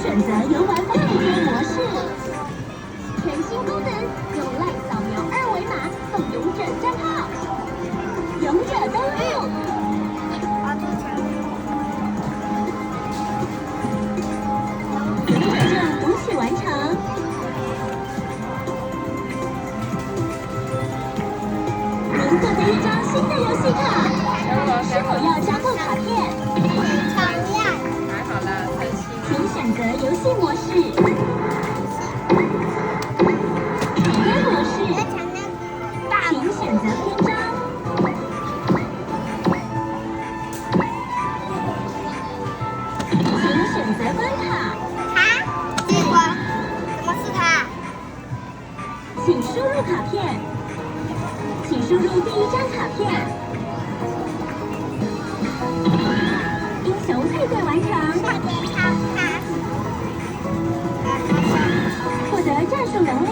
选择游玩方便模式，全新功能，用 LINE 扫描2维码送勇者账号，勇者登录。勇者证读取完成。您获得1张新的游戏卡，是否要加购卡片？还好啦，很新。请选择游戏模式。闯关模式，请选择篇章。请选择关卡。结果什么是它？请输入卡片。请输入第1张卡片。英雄配对完成。获得战术能力。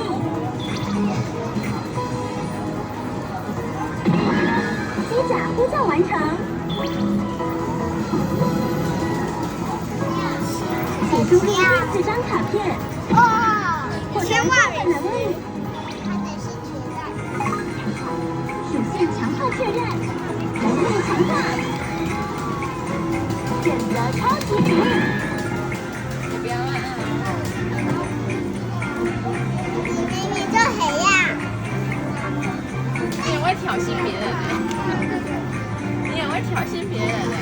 机甲呼叫完成。请输入第4张卡片。获得战斗能力。属性强化确认。能力强化。选择超级服务。你不要乱按哦。你做谁呀？你也会挑衅别人哎，你也会挑衅别人哎。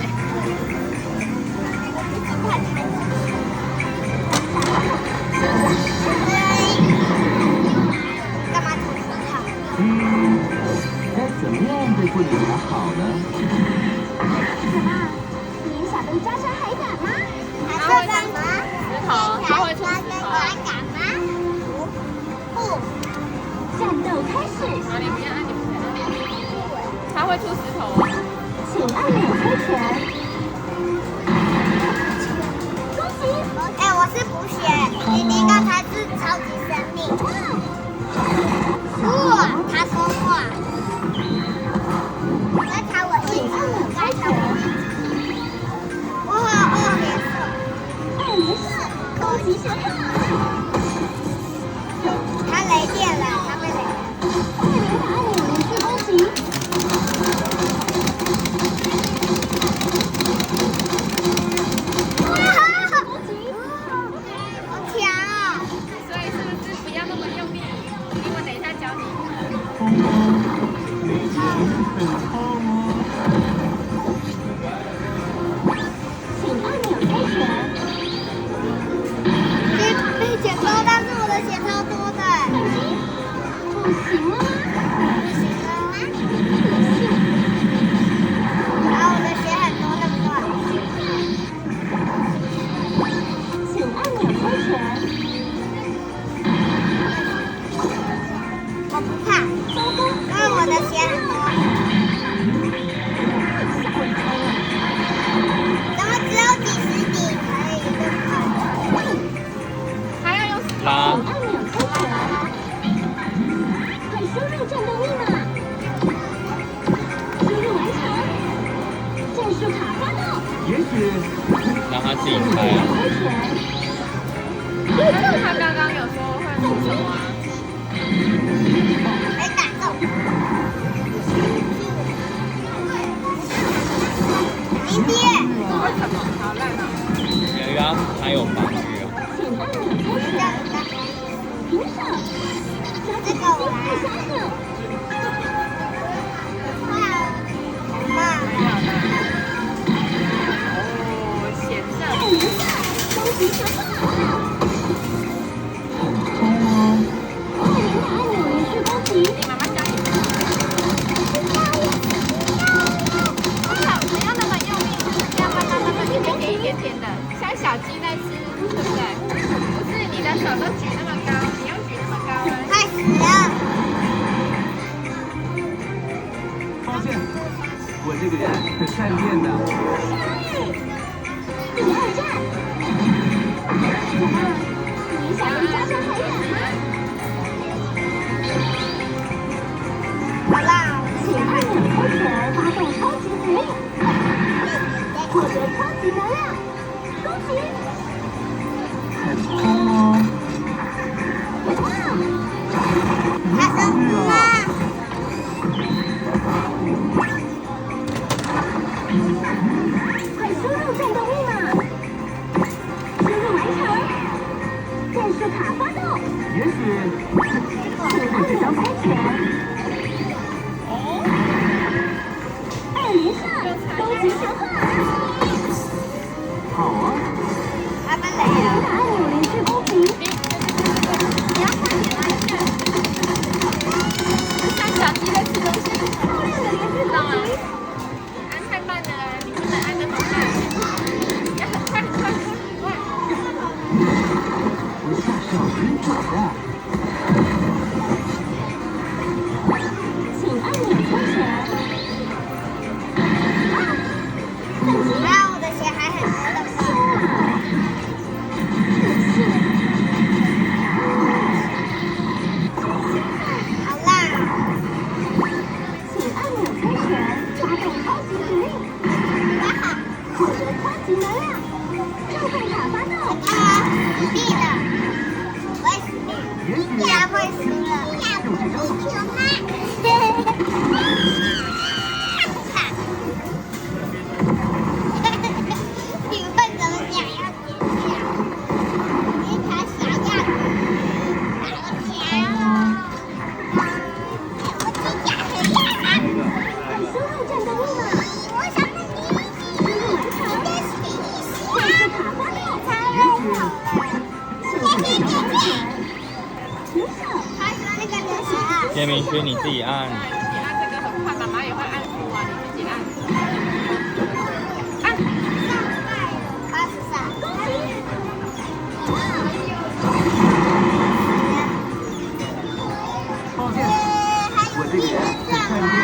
干嘛吐舌头？该怎么样对付你才好呢？什么？你想被加深海感吗？还说什么？石头，他会出石头。敢吗？不。战斗开始，啊，你不要按，你不要按。他会出石头哦。请按钮猜拳。恭喜！我是补血，你第一个才是超级生命。他说话。刚才我请按钮猜拳。2连胜。2连胜，高级学霸。他雷电了，他被雷。2连打按钮连续攻击。好强啊！所以是不是不要那么用力？因为等一下教你。请按钮猜拳。被剪刀，但是我的血超多的。不行了吗？不行了吗？我的血很多，对不对？请按钮猜拳。我不怕，因为我的血很多。怎么只有几十滴可以对不对？还要用石头。拉。按钮猜拳。快输入战斗密码。输入完成。战术卡发动。也许让他自己猜啊。猜拳。但是他刚刚有说会出什么啊？被打中。明天。为什么？好烂哦！有一个还有防御啊。请按钮猜拳。平手。加紧2下手。哦，险胜。 2连胜，高级学霸。2连打按钮连续攻击。你妈妈教你。不要那么用力，这样慢慢一点点一点点的，像小鸡在吃，对不对？不是你的手都举那么高，你要举那么高了。快死了！发现我这个人很善变的。第2站。什么？你想被加深海感吗？好啦，请按钮猜拳，发动超级指令，获得超级能量，恭喜！许请按钮猜拳。2连胜，恭喜小贺！好啊，他们来了。打按钮连续公平。你要快点按一下。像小鸡在吃东西。漂亮的连续知道吗？公平。按太慢了，你不能按得很慢。要很快很快很快。不下是要跟脚的。请按钮猜拳。啊，我的鞋还很多的吗？好啦，请按钮猜拳，发动超级指令，获得超级能量，召唤卡发动。死定了，我也死定了，也许呀，会死了，就这张吧。你们怎么想要剪掉？一条小鸭子，好强哦！我去假的鸭子，快修入战斗密码，我想跟你一起。任务完成，这是你喜快速卡发动，秀出小花拳，停手。他说那个留下。叶明轩你自己按。你按这个很快，妈妈也会按负啊，你自己按。抱歉，我这个人很善变。